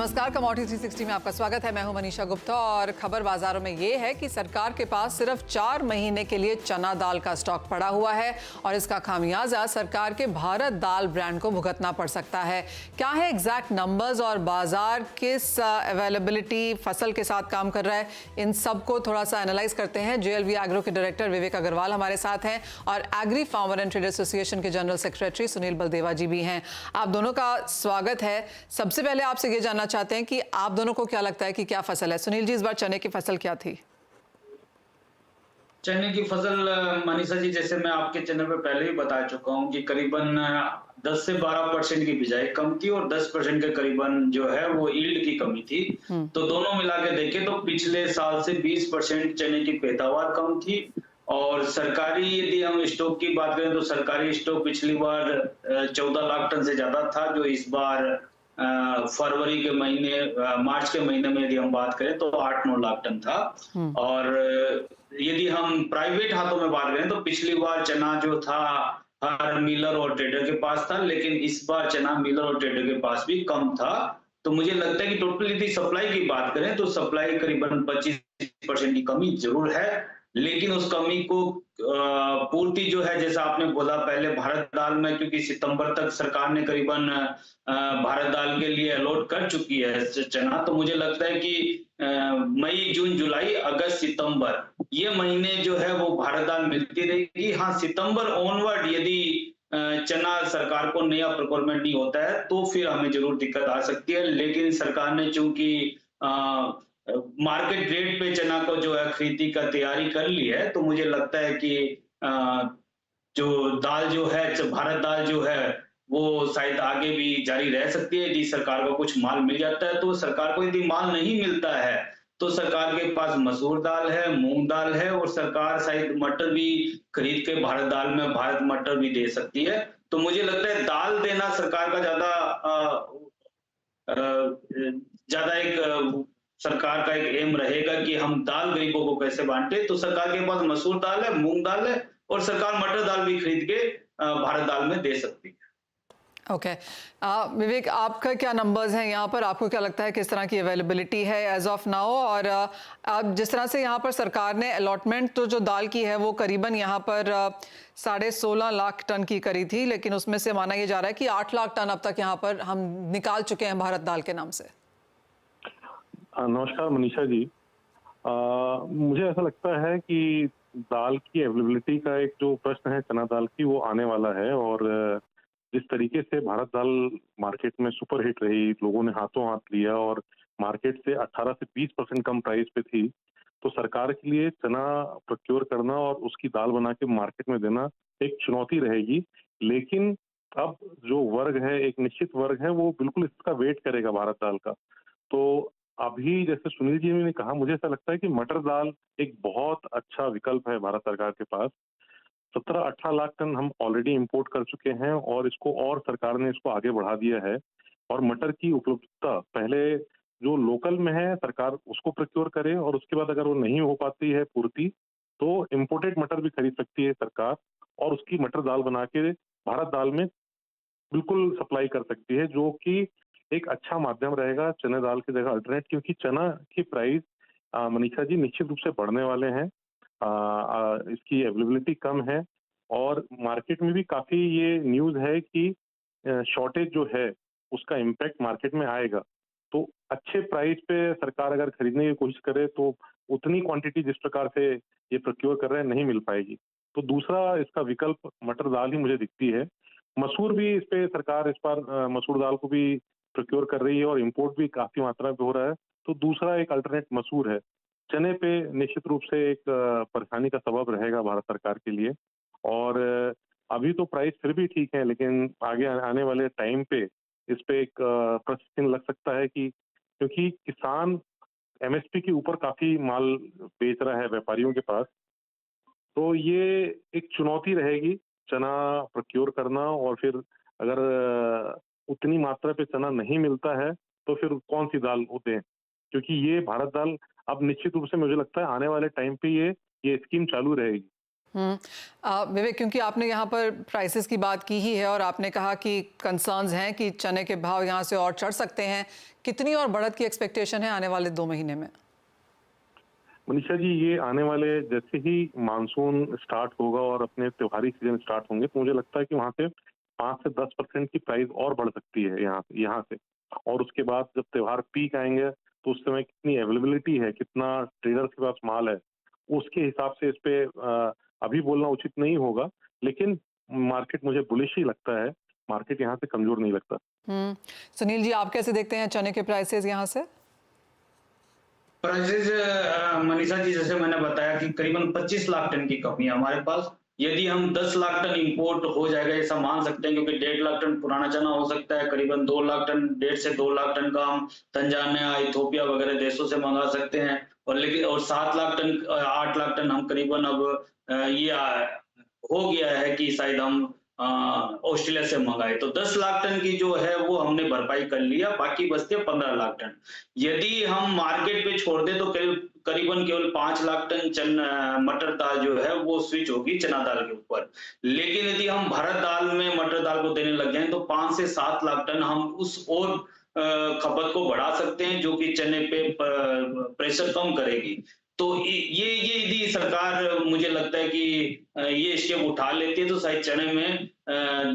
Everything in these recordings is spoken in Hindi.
नमस्कार, कमोडिटी 360 में आपका स्वागत है। मैं हूं मनीषा गुप्ता और खबर बाजारों में ये है कि सरकार के पास सिर्फ 4 महीने के लिए चना दाल का स्टॉक पड़ा हुआ है और इसका खामियाजा सरकार के भारत दाल ब्रांड को भुगतना पड़ सकता है। क्या है एग्जैक्ट नंबर्स और बाजार किस अवेलेबिलिटी फसल के साथ काम कर रहा है, इन सब को थोड़ा सा एनालाइज करते हैं। JLV एग्रो के डायरेक्टर विवेक अग्रवाल हमारे साथ हैं और agri farmer and trader association के जनरल सेक्रेटरी सुनील बलदेवा जी भी हैं। आप दोनों का स्वागत है। सबसे पहले आपसे ये जानना चाहते हैं कि आप दोनों को क्या लगता है कि क्या फसल है। सुनील जी, इस बार चने की फसल क्या थी? चने की फसल मनीषा जी, जैसे मैं आपके चैनल पे पहले ही बता चुका हूं कि करीबन 10 से 12% की बिजाई कम थी और 10% के करीबन जो है वो यील्ड की कमी थी। तो दोनों मिला के देखें तो पिछले साल से 20% चने की पैदावार कम थी। और सरकारी यदि हम स्टॉक की बात करें तो सरकारी स्टॉक पिछली बार 14 लाख टन से ज्यादा था, जो इस बार फरवरी के महीने मार्च के महीने में यदि हम बात करें तो 8-9 लाख टन था। और यदि हम प्राइवेट हाथों में बात करें तो पिछली बार चना जो था हर मिलर और ट्रेडर के पास था, लेकिन इस बार चना मिलर और ट्रेडर के पास भी कम था। तो मुझे लगता है कि टोटल यदि सप्लाई की बात करें तो सप्लाई करीबन 25% की कमी जरूर है, लेकिन उस कमी को पूर्ति जो है, जैसा आपने बोला पहले भारत दाल में, क्योंकि सितंबर तक सरकार ने करीबन भारत दाल के लिए अलॉट कर चुकी है चना। तो मुझे लगता है कि मई, जून, जुलाई, अगस्त, सितंबर ये महीने जो है वो भारत दाल मिलती रहेगी। हाँ, सितंबर ऑनवर्ड यदि चना सरकार को नया प्रोक्योरमेंट नहीं होता है तो फिर हमें जरूर दिक्कत आ सकती है। लेकिन सरकार ने चूंकि मार्केट रेट पे चना को जो है खरीदी का तैयारी कर ली है, तो मुझे लगता है कि जो दाल जो है, भारत दाल जो है वो शायद आगे भी जारी रह सकती है। यदि सरकार को कुछ माल मिल जाता है तो सरकार को यदि माल नहीं मिलता है तो सरकार के पास मसूर दाल है, मूंग दाल है और सरकार शायद मटर भी खरीद के भारत दाल में भारत मटर भी दे सकती है। तो मुझे लगता है दाल देना सरकार का ज्यादा एक सरकार का एक एम रहेगा कि हम दाल गरीबों को कैसे बांटे। तो सरकार के पास मसूर दाल है, मूंग दाल है और सरकार मटर दाल भी खरीद के भारत दाल में दे सकती है। ओके, विवेक, आपका क्या नंबर्स हैं यहाँ पर? आपको क्या लगता है किस तरह की अवेलेबिलिटी है एज ऑफ नाउ? और जिस तरह से यहाँ पर सरकार ने अलॉटमेंट तो जो दाल की है वो करीबन यहाँ पर 16.5 लाख टन की करी थी, लेकिन उसमें से माना यह जा रहा है कि 8 लाख टन अब तक यहाँ पर हम निकाल चुके हैं भारत दाल के नाम से। नमस्कार मनीषा जी, मुझे ऐसा लगता है कि दाल की अवेलेबिलिटी का एक जो प्रश्न है चना दाल की, वो आने वाला है। और जिस तरीके से भारत दाल मार्केट में सुपर हिट रही, लोगों ने हाथों हाथ लिया और मार्केट से 18 से 20% कम प्राइस पे थी, तो सरकार के लिए चना प्रोक्योर करना और उसकी दाल बना के मार्केट में देना एक चुनौती रहेगी। लेकिन अब जो वर्ग है, एक निश्चित वर्ग है, वो बिल्कुल इसका वेट करेगा भारत दाल का। तो अभी जैसे सुनील जी ने कहा, मुझे ऐसा लगता है कि मटर दाल एक बहुत अच्छा विकल्प है भारत सरकार के पास। 17-18 लाख टन हम ऑलरेडी इंपोर्ट कर चुके हैं और इसको और सरकार ने इसको आगे बढ़ा दिया है। और मटर की उपलब्धता पहले जो लोकल में है सरकार उसको प्रोक्योर करे, और उसके बाद अगर वो नहीं हो पाती है पूर्ति तो इम्पोर्टेड मटर भी खरीद सकती है सरकार और उसकी मटर दाल बना के भारत दाल में बिल्कुल सप्लाई कर सकती है, जो कि एक अच्छा माध्यम रहेगा चने दाल की जगह अल्टरनेट। क्योंकि चना की प्राइस मनीषा जी निश्चित रूप से बढ़ने वाले हैं। इसकी अवेलेबिलिटी कम है और मार्केट में भी काफी ये न्यूज है कि शॉर्टेज जो है उसका इम्पैक्ट मार्केट में आएगा। तो अच्छे प्राइस पे सरकार अगर खरीदने की कोशिश करे तो उतनी क्वांटिटी जिस प्रकार से ये प्रोक्योर कर रहे हैं नहीं मिल पाएगी। तो दूसरा इसका विकल्प मटर दाल ही मुझे दिखती है। मसूर भी इस पे सरकार इस बार मसूर दाल को भी प्रोक्योर कर रही है और इंपोर्ट भी काफी मात्रा में हो रहा है। तो दूसरा एक अल्टरनेट मसूर है। चने पे निश्चित रूप से एक परेशानी का सबब रहेगा भारत सरकार के लिए। और अभी तो प्राइस फिर भी ठीक है, लेकिन आगे आने वाले टाइम पे इस पे एक प्रश्न लग सकता है कि क्योंकि किसान MSP के ऊपर काफी माल बेच रहा है व्यापारियों के पास, तो ये एक चुनौती रहेगी चना प्रोक्योर करना। और फिर अगर उतनी मात्रा पे चना नहीं मिलता है तो फिर कौन सी दाल वो दें, क्योंकि ये भारत दाल अब निश्चित रूप से मुझे लगता है आने वाले टाइम पे ये स्कीम चालू रहेगी। विवेक, क्योंकि आपने यहाँ पर प्राइसेस की बात की ही है और आपने कहा कि कंसर्न्स हैं कि चने के भाव यहाँ से और चढ़ सकते हैं, कितनी और बढ़त की एक्सपेक्टेशन है आने वाले 2 महीने में? मनीषा जी, ये आने वाले जैसे ही मानसून स्टार्ट होगा और अपने त्योहारी सीजन स्टार्ट होंगे, तो मुझे लगता है कि वहाँ से 5 से 10% की प्राइस और बढ़ सकती है यहाँ से। और उसके बाद जब त्योहार पीक आएंगे तो उस समय कितनी अवेलेबिलिटी है, कितना ट्रेडर्स के पास माल है, उसके हिसाब से इस पे अभी बोलना उचित नहीं होगा। लेकिन मार्केट मुझे बुलिश ही लगता है, मार्केट यहाँ से कमजोर नहीं लगता। सुनील जी, आप कैसे देखते हैं चने के प्राइसेस यहाँ से? प्राइसेज मनीषा जी, जैसे मैंने बताया कि करीबन 25 लाख टन की कमी है हमारे पास। यदि हम 10 लाख टन इंपोर्ट हो जाएगा ऐसा मान सकते हैं, क्योंकि 1.5 लाख टन पुराना चना हो सकता है, करीबन 2 लाख टन, 1.5 से 2 लाख टन का हम तंजानिया, इथोपिया वगैरह देशों से मंगा सकते हैं। और लेकिन 7 लाख टन 8 लाख टन हम करीबन अब हो गया है कि शायद हम ऑस्ट्रेलिया से मंगाए, तो 10 लाख टन की जो है वो हमने भरपाई कर लिया, बाकी बचते 15 लाख टन। यदि हम मार्केट पे छोड़ दें तो करीबन केवल 5 लाख टन मटर दाल जो है वो स्विच होगी चना दाल के ऊपर। लेकिन यदि हम भारत दाल में मटर दाल को देने लग जाएं तो 5 से 7 लाख टन हम उस और खपत को बढ़ा सकते हैं, जो कि चने पे प्रेशर कम करेगी। तो ये यदि सरकार, मुझे लगता है कि ये स्टेप उठा लेती है तो शायद चने में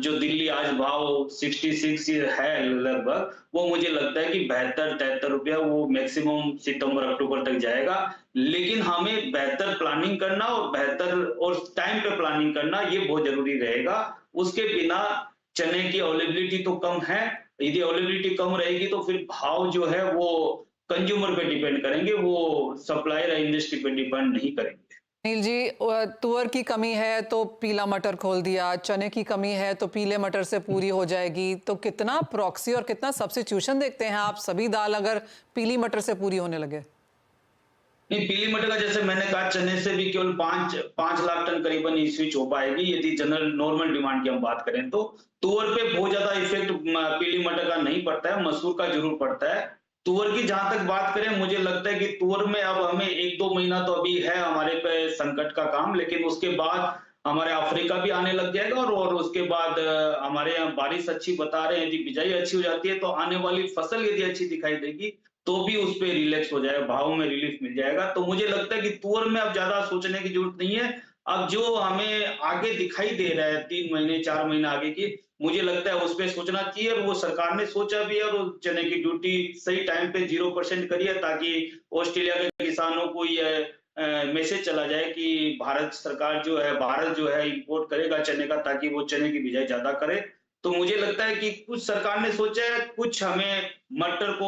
जो दिल्ली आज भाव 66 है लगभग, वो मुझे लगता है कि 72-73 रुपया वो मैक्सिमम सितंबर अक्टूबर तक जाएगा। लेकिन हमें बेहतर प्लानिंग करना और बेहतर और टाइम पे प्लानिंग करना ये बहुत जरूरी रहेगा। उसके बिना चने की अवेलेबिलिटी तो कम है, यदि अवेलेबिलिटी कम रहेगी तो फिर भाव जो है वो कंज्यूमर पे डिपेंड करेंगे, वो सप्लायर या इंडस्ट्री पे डिपेंड नहीं करेंगे। सुनील जी, तुअर की कमी है तो पीला मटर खोल दिया, चने की कमी है तो पीले मटर से पूरी हो जाएगी, तो कितना प्रॉक्सी और कितना सब्स्टिट्यूशन देखते हैं आप सभी दाल अगर पीली मटर से पूरी होने लगे? नहीं, पीली मटर का जैसे मैंने कहा, चने से भी केवल 5 लाख टन करीबन ही स्विच हो पाएगी यदि जनरल नॉर्मल डिमांड की हम बात करें तो। तुअर पे बहुत ज्यादा इफेक्ट पीली मटर का नहीं पड़ता है, मसूर का जरूर पड़ता है। तुअर की जहां तक बात करें, मुझे लगता है कि तुअर में अब हमें 1-2 महीना तो अभी है हमारे पे संकट का काम, लेकिन उसके बाद हमारे अफ्रीका भी आने लग जाएगा और उसके बाद हमारे यहाँ बारिश अच्छी बता रहे हैं, यदि बिजाई अच्छी हो जाती है तो आने वाली फसल यदि अच्छी दिखाई देगी तो भी उस पे रिलैक्स हो जाएगा, भाव में रिलीफ मिल जाएगा। तो मुझे लगता है कि तुअर में अब ज्यादा सोचने की जरूरत नहीं है। अब जो हमें आगे दिखाई दे रहा है 3 महीने 4 महीने आगे की, मुझे लगता है उस पे सोचना चाहिए, और वो सरकार ने सोचा भी है और चने की ड्यूटी सही टाइम पे 0% करी है, ताकि ऑस्ट्रेलिया के किसानों को ये मैसेज चला जाए कि भारत सरकार जो है, भारत जो है इंपोर्ट करेगा चने का, ताकि वो चने की बिजाई ज्यादा करे। तो मुझे लगता है कि कुछ सरकार ने सोचा है, कुछ हमें मटर को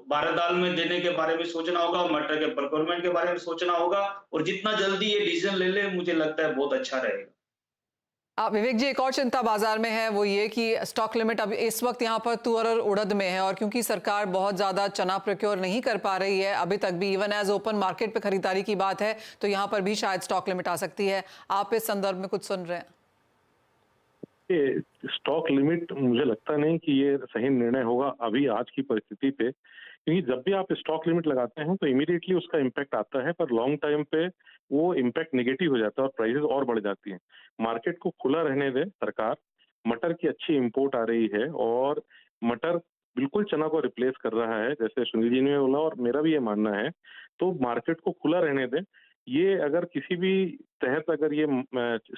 भारत दाल में देने के बारे में सोचना होगा, मटर के प्रोक्योरमेंट के बारे में सोचना होगा, और जितना जल्दी ये डिसीजन ले ले मुझे लगता है बहुत अच्छा रहेगा। विवेक जी, एक और चिंता बाजार में है, वो ये कि स्टॉक लिमिट अभी इस वक्त यहाँ पर तुअर और उड़द में है, और क्योंकि सरकार बहुत ज्यादा चना प्रोक्योर नहीं कर पा रही है अभी तक भी, इवन एज ओपन मार्केट पे खरीदारी की बात है तो यहाँ पर भी शायद स्टॉक लिमिट आ सकती है। आप इस संदर्भ में कुछ सुन रहे हैं? स्टॉक लिमिट मुझे लगता नहीं कि ये सही निर्णय होगा अभी आज की परिस्थिति पे, क्योंकि जब भी आप स्टॉक लिमिट लगाते हैं तो इमीडिएटली उसका इम्पैक्ट आता है, पर लॉन्ग टाइम पे वो इम्पैक्ट नेगेटिव हो जाता है और प्राइसेस और बढ़ जाती हैं। मार्केट को खुला रहने दे सरकार। मटर की अच्छी इंपोर्ट आ रही है और मटर बिल्कुल चना को रिप्लेस कर रहा है, जैसे सुनील जी ने बोला और मेरा भी ये मानना है। तो मार्केट को खुला रहने दे। ये अगर किसी भी तहत अगर ये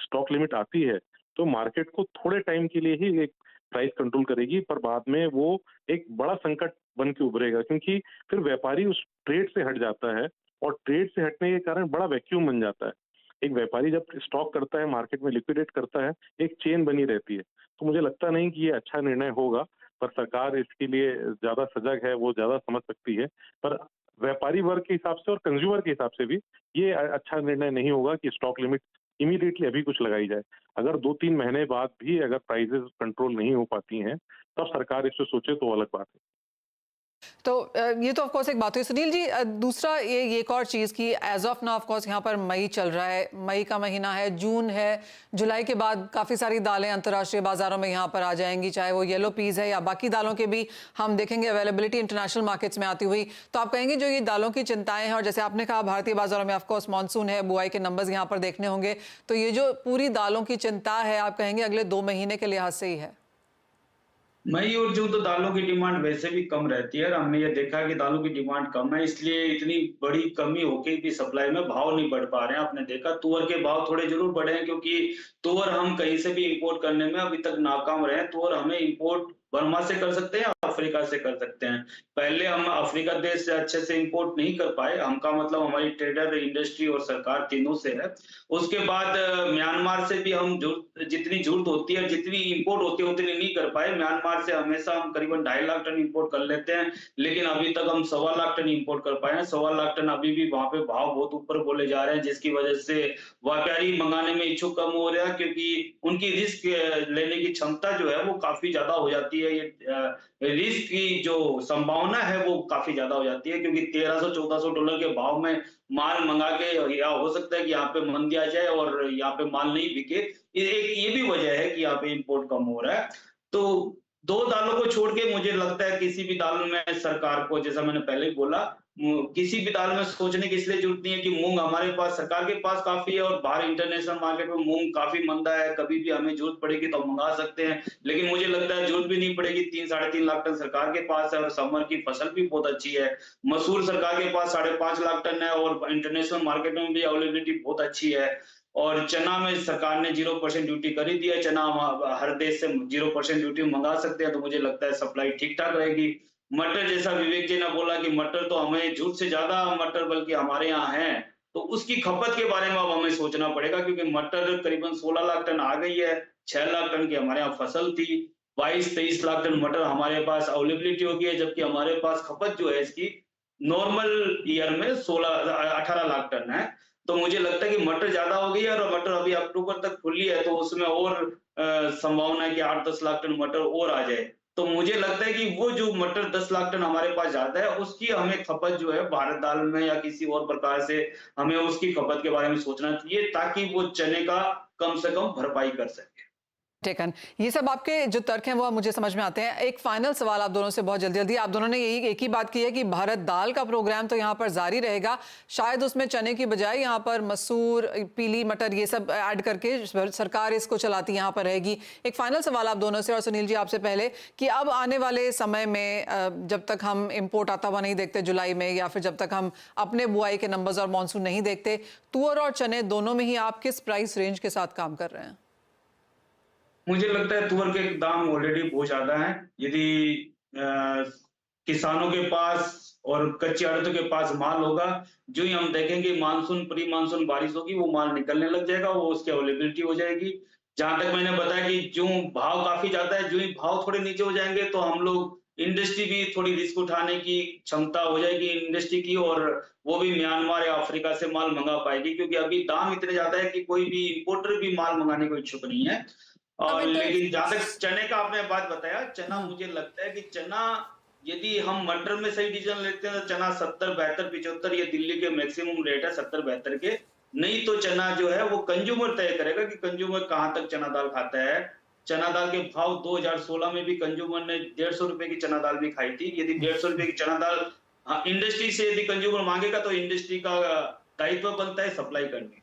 स्टॉक लिमिट आती है तो मार्केट को थोड़े टाइम के लिए ही एक प्राइस कंट्रोल करेगी, पर बाद में वो एक बड़ा संकट बन के उभरेगा, क्योंकि फिर व्यापारी उस ट्रेड से हट जाता है और ट्रेड से हटने के कारण बड़ा वैक्यूम बन जाता है। एक व्यापारी जब स्टॉक करता है, मार्केट में लिक्विडेट करता है, एक चेन बनी रहती है। तो मुझे लगता नहीं कि ये अच्छा निर्णय होगा, पर सरकार इसके लिए ज्यादा सजग है, वो ज्यादा समझ सकती है। पर व्यापारी वर्ग के हिसाब से और कंज्यूमर के हिसाब से भी ये अच्छा निर्णय नहीं होगा कि स्टॉक लिमिट इमीडिएटली अभी कुछ लगाई जाए। अगर 2-3 महीने बाद भी अगर प्राइसेस कंट्रोल नहीं हो पाती हैं, तब सरकार इस पे सोचे तो अलग बात है। तो ये तो ऑफ कोर्स एक बात हुई सुनील जी। दूसरा ये एक और चीज़ की एज ऑफ ना ऑफ कोर्स यहाँ पर मई चल रहा है, मई का महीना है, जून है, जुलाई के बाद काफ़ी सारी दालें अंतर्राष्ट्रीय बाजारों में यहाँ पर आ जाएंगी, चाहे वो येलो पीस है या बाकी दालों के भी हम देखेंगे अवेलेबिलिटी इंटरनेशनल मार्केट्स में आती हुई। तो आप कहेंगे जो ये दालों की चिंताएं हैं, और जैसे आपने कहा भारतीय बाजारों में ऑफ कोर्स मानसून है, बुआई के नंबर्स यहाँ पर देखने होंगे, तो ये जो पूरी दालों की चिंता है आप कहेंगे अगले 2 महीने के लिहाज से ही है? मई और जून तो दालों की डिमांड वैसे भी कम रहती है और हमने ये देखा कि दालों की डिमांड कम है, इसलिए इतनी बड़ी कमी होके भी सप्लाई में भाव नहीं बढ़ पा रहे हैं। आपने देखा तुअर के भाव थोड़े जरूर बढ़े हैं, क्योंकि तुअर हम कहीं से भी इंपोर्ट करने में अभी तक नाकाम रहे हैं। तुअर हमें इंपोर्ट बर्मा से कर सकते हैं, अफ्रीका से कर सकते हैं। पहले हम अफ्रीका देश से अच्छे से इंपोर्ट नहीं कर पाए, हमका मतलब हमारी ट्रेडर इंडस्ट्री और सरकार तीनों से है। उसके बाद म्यांमार से भी हम जितनी जरूरत होती है, जितनी इंपोर्ट होती है उतनी नहीं कर पाए। म्यांमार से हमेशा हम करीबन 2.5 लाख टन इंपोर्ट कर लेते हैं, लेकिन अभी तक हम 1.25 लाख टन इंपोर्ट कर पाए हैं। 1.25 लाख टन अभी भी वहां पे भाव बहुत ऊपर बोले जा रहे हैं, जिसकी वजह से व्यापारी मंगाने में इच्छुक कम हो रहा है, क्योंकि उनकी रिस्क लेने की क्षमता जो है वो काफी ज्यादा हो जाती है। ये रिस्क की जो संभावना है वो काफी ज्यादा हो जाती है, क्योंकि 1300-1400 डॉलर के भाव में माल मंगा के, या हो सकता है कि यहाँ पे मंदी आ जाए और यहाँ पे माल नहीं बिके। ये भी वजह है कि यहाँ पे इंपोर्ट कम हो रहा है। तो दो दालों को छोड़ के मुझे लगता है किसी भी दाल में सरकार को, जैसा मैंने पहले ही बोला, किसी भी दाल में सोचने की इसलिए जरूरत नहीं है कि मूंग हमारे पास, सरकार के पास काफी है और बाहर इंटरनेशनल मार्केट में मूंग काफी मंदा है। कभी भी हमें जरूरत पड़ेगी तो मंगा सकते हैं, लेकिन मुझे लगता है जरूरत भी नहीं पड़ेगी। 3-3.5 लाख टन सरकार के पास है और समर की फसल भी बहुत अच्छी है। मसूर सरकार के पास 5.5 लाख टन है और इंटरनेशनल मार्केट में भी अवेलेबिलिटी बहुत अच्छी है। और चना में सरकार ने 0% ड्यूटी कर ही दिया है। चना हर देश से 0% ड्यूटी मंगा सकते हैं, तो मुझे लगता है सप्लाई ठीक ठाक रहेगी। मटर, जैसा विवेक जी ने बोला कि मटर तो हमें जरूरत से ज्यादा मटर बल्कि हमारे यहाँ है, तो उसकी खपत के बारे में अब हमें सोचना पड़ेगा, क्योंकि मटर करीबन 16 लाख टन आ गई है। 6 लाख टन की हमारे यहाँ फसल थी, 22-23 लाख टन मटर हमारे पास अवेलेबिलिटी हो गई है, जबकि हमारे पास खपत जो है इसकी नॉर्मल ईयर में 18 लाख टन है। तो मुझे लगता है कि मटर ज्यादा हो गई है और मटर अभी अक्टूबर तक खुली है, तो उसमें और संभावना है कि 8-10 लाख टन मटर और आ जाए। तो मुझे लगता है कि वो जो मटर 10 लाख टन हमारे पास जाता है, उसकी हमें खपत जो है भारत दाल में या किसी और प्रकार से हमें उसकी खपत के बारे में सोचना चाहिए, ताकि वो चने का कम से कम भरपाई कर सके। टेकन, ये सब आपके जो तर्क हैं वो मुझे समझ में आते हैं। एक फाइनल सवाल आप दोनों से बहुत जल्दी जल्दी, आप दोनों ने यही एक ही बात की है कि भारत दाल का प्रोग्राम तो यहाँ पर जारी रहेगा, शायद उसमें चने की बजाय यहाँ पर मसूर, पीली मटर ये सब ऐड करके सरकार इसको चलाती यहाँ पर रहेगी। एक फाइनल सवाल आप दोनों से, और सुनील जी आपसे पहले, कि अब आने वाले समय में जब तक हम इम्पोर्ट आता हुआ नहीं देखते जुलाई में, या फिर जब तक हम अपने बुआई के नंबर्स और मानसून नहीं देखते, तुअर और चने दोनों में ही आप किस प्राइस रेंज के साथ काम कर रहे हैं? मुझे लगता है तुअर के दाम ऑलरेडी बहुत ज्यादा है। यदि किसानों के पास और कच्ची आड़तों के पास माल होगा, जो ही हम देखेंगे मानसून, प्री मानसून बारिश होगी, वो माल निकलने लग जाएगा, वो उसकी अवेलेबिलिटी हो जाएगी। जहां तक मैंने बताया कि जो भाव काफी ज्यादा है, जो ही भाव थोड़े नीचे हो जाएंगे तो हम लोग, इंडस्ट्री भी थोड़ी रिस्क उठाने की क्षमता हो जाएगी इंडस्ट्री की, और वो भी म्यांमार या अफ्रीका से माल मंगा पाएगी, क्योंकि अभी दाम इतने ज्यादा है कि कोई भी इंपोर्टर भी माल मंगाने को इच्छुक नहीं है। और लेकिन जहां तक चने का आपने बात बताया, चना, मुझे लगता है कि चना, यदि हम मटर में सही डिसीजन लेते हैं तो चना 70, 72, 75, ये दिल्ली के मैक्सिमम रेट है 70, 72 के। नहीं तो चना जो है वो कंज्यूमर तय करेगा कि कंज्यूमर कहां तक चना दाल खाता है। चना दाल के भाव 2016 में भी कंज्यूमर ने 150 रुपए की चना दाल भी खाई थी। यदि 150 रुपए की चना दाल इंडस्ट्री से यदि कंज्यूमर मांगेगा, तो इंडस्ट्री का दायित्व बनता है सप्लाई करने का।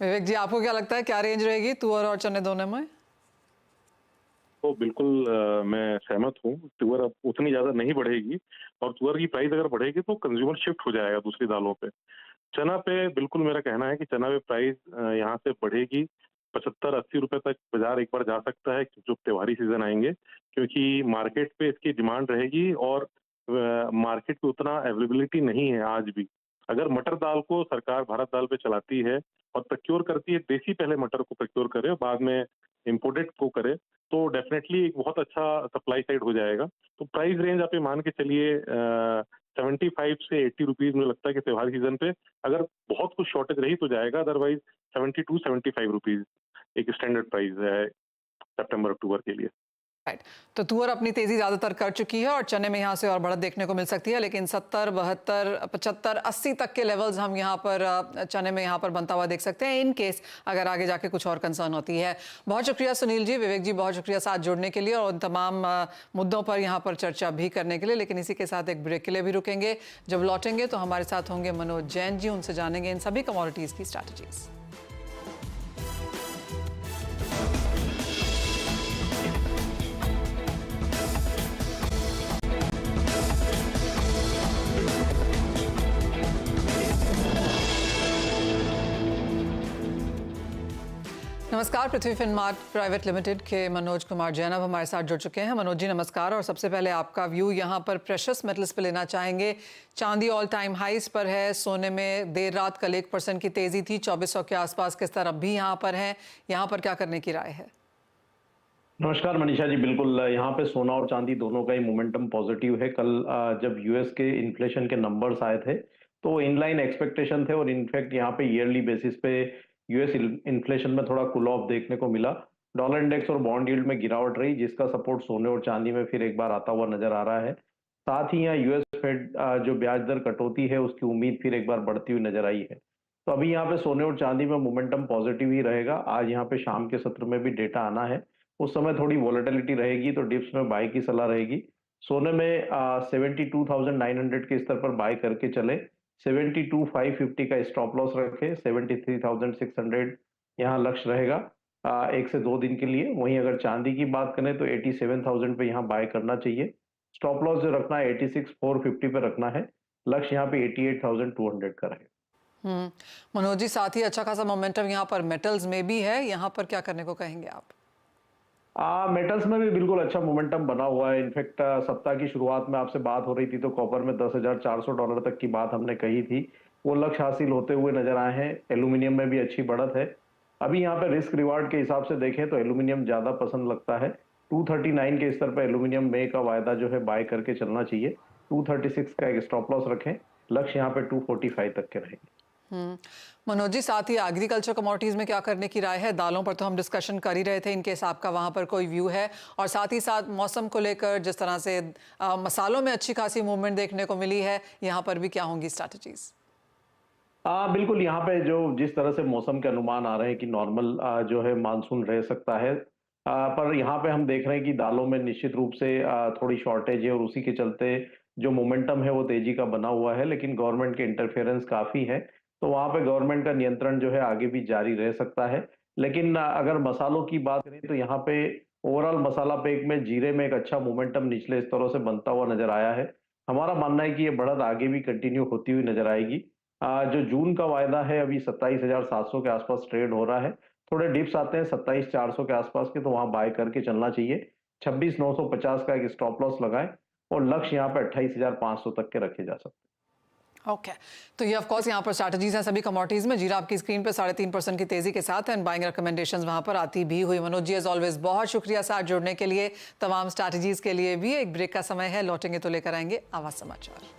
विवेक जी, आपको क्या लगता है क्या रेंज रहेगी तुअर और चने दोनों में? तो बिल्कुल मैं सहमत हूँ। तुअर अब उतनी ज्यादा नहीं बढ़ेगी, और तुअर की प्राइस अगर बढ़ेगी तो कंज्यूमर शिफ्ट हो जाएगा दूसरी दालों पे। चना पे बिल्कुल मेरा कहना है कि चना पे प्राइस यहाँ से बढ़ेगी, 75-80 रुपए तक बाजार एक बार जा सकता है जो त्योहारी सीजन आएंगे, क्योंकि मार्केट पे इसकी डिमांड रहेगी और मार्केट पे उतना अवेलेबिलिटी नहीं है आज भी। अगर मटर दाल को सरकार भारत दाल पे चलाती है और प्रोक्योर करती है, देसी पहले मटर को प्रोक्योर करे और बाद में इम्पोर्टेड को करे, तो डेफिनेटली एक बहुत अच्छा सप्लाई साइड हो जाएगा। तो प्राइस रेंज आप ये मान के चलिए 75 से 80 रुपीज, मुझे लगता है कि त्योहार सीजन पे अगर बहुत कुछ शॉर्टेज रही तो जाएगा, अदरवाइज 72-75 रुपीज एक स्टैंडर्ड प्राइस है सितंबर अक्टूबर के लिए। राइट, तो तुअर अपनी तेजी ज्यादातर कर चुकी है और चने में यहाँ से और बढ़त देखने को मिल सकती है, लेकिन 70, 72, 75, 80 तक के लेवल्स हम यहाँ पर चने में यहाँ पर बनता हुआ देख सकते हैं इन केस अगर आगे जाके कुछ और कंसर्न होती है। बहुत शुक्रिया सुनील जी, विवेक जी, बहुत शुक्रिया साथ जुड़ने के लिए और उन तमाम मुद्दों पर यहाँ पर चर्चा भी करने के लिए। लेकिन इसी के साथ एक ब्रेक के लिए भी रुकेंगे। जब लौटेंगे तो हमारे साथ होंगे मनोज जैन जी, उनसे जानेंगे इन सभी कमोडिटीज की स्ट्रैटेजीज। नमस्कार, पृथ्वी फिनमार्ट प्राइवेट लिमिटेड के मनोज कुमार जैन अब हमारे साथ जुड़ चुके हैं। मनोज जी नमस्कार, और सबसे पहले आपका व्यू यहाँ पर प्रेशियस मेटल्स पे लेना चाहेंगे। चांदी ऑल टाइम हाइस पर है, सोने में देर रात कल 1% की तेजी थी, 2400 के आसपास के स्तर अब भी यहाँ पर है, यहाँ पर क्या करने की राय है? नमस्कार मनीषा जी, बिल्कुल यहाँ पे सोना और चांदी दोनों का ही मोमेंटम पॉजिटिव है। कल जब यूएस के इन्फ्लेशन के नंबर्स आए थे तो इनलाइन एक्सपेक्टेशन थे और इनफैक्ट यहाँ पे ईयरली बेसिस पे यूएस इन्फ्लेशन में थोड़ा कूल ऑफ देखने को मिला। डॉलर इंडेक्स और बॉन्ड यील्ड में गिरावट रही, जिसका सपोर्ट सोने और चांदी में फिर एक बार आता हुआ नजर आ रहा है। साथ ही यहाँ यूएस फेड जो ब्याज दर कटौती है उसकी उम्मीद फिर एक बार बढ़ती हुई नजर आई है। तो अभी यहाँ पे सोने और चांदी में मोमेंटम पॉजिटिव ही रहेगा। आज यहाँ पे शाम के सत्र में भी डेटा आना है, उस समय थोड़ी वॉलेटिलिटी रहेगी तो डिप्स में बाय की सलाह रहेगी। सोने में 72,900 के स्तर पर बाय करके चले, 72,550 का स्टॉप लॉस रखे, 73,600 यहाँ लक्ष्य रहेगा 1 से 2 दिन के लिए। वहीं अगर चांदी की बात करें तो 87,000 पे यहाँ बाय करना चाहिए। स्टॉप लॉस जो रखना है 86,450 पे रखना है, लक्ष्य यहाँ पे 88,200 का रहेगा। मनोज जी, साथ ही अच्छा खासा मोमेंटम यहाँ पर मेटल्स में भी है, यहाँ पर क्या करने को कहेंगे आप? मेटल्स में भी बिल्कुल अच्छा मोमेंटम बना हुआ है। इनफैक्ट सप्ताह की शुरुआत में आपसे बात हो रही थी तो कॉपर में $10,400 तक की बात हमने कही थी, वो लक्ष्य हासिल होते हुए नजर आए हैं। एल्यूमिनियम में भी अच्छी बढ़त है। अभी यहाँ पे रिस्क रिवार्ड के हिसाब से देखें तो एल्यूमिनियम ज्यादा पसंद लगता है। 239 के स्तर पर एल्यूमिनियम में का वायदा जो है बाय करके चलना चाहिए। 236 का एक स्टॉप लॉस रखें, लक्ष्य यहाँ पे 245 तक के रहेंगे। मनोज जी, साथ ही एग्रीकल्चर कमोडिटीज में क्या करने की राय है? दालों पर तो हम डिस्कशन कर ही रहे थे, इनकेस आपका वहां पर कोई व्यू है, और साथ ही साथ मौसम को लेकर जिस तरह से मसालों में अच्छी खासी मूवमेंट देखने को मिली है, यहाँ पर भी क्या होंगी स्ट्रैटेजीज? बिल्कुल, यहाँ पे जो जिस तरह से मौसम के अनुमान आ रहे हैं कि नॉर्मल जो है मानसून रह सकता है, पर यहाँ पे हम देख रहे हैं कि दालों में निश्चित रूप से थोड़ी शॉर्टेज है और उसी के चलते जो मोमेंटम है वो तेजी का बना हुआ है। लेकिन गवर्नमेंट के इंटरफेरेंस काफी है, तो वहां पे गवर्नमेंट का नियंत्रण जो है आगे भी जारी रह सकता है। लेकिन अगर मसालों की बात करें तो यहाँ पे ओवरऑल मसाला पैक में जीरे में एक अच्छा मोमेंटम निचले स्तरों से बनता हुआ नजर आया है। हमारा मानना है कि ये बढ़त आगे भी कंटिन्यू होती हुई नजर आएगी। जो जून का वायदा है अभी 27,700 के आसपास ट्रेड हो रहा है। थोड़े डिप्स आते हैं 27,400 के आसपास के, तो वहां बाय करके चलना चाहिए। 26,950 का एक स्टॉप लॉस लगाएं और लक्ष्य यहाँ पे 28,500 तक के रखे जा सकते हैं। ओके, तो ये ऑफ कोर्स यहाँ पर स्ट्रैटेजीज हैं सभी कमोडिटीज में। जीरा आपकी स्क्रीन पे 3.5% की तेजी के साथ एंड बाइंग रिकमेंडेशंस वहां पर आती भी हुई। मनोज जी एज ऑलवेज बहुत शुक्रिया साथ जुड़ने के लिए, तमाम स्ट्रैटेजीज के लिए भी। एक ब्रेक का समय है, लौटेंगे तो लेकर आएंगे आवाज समाचार।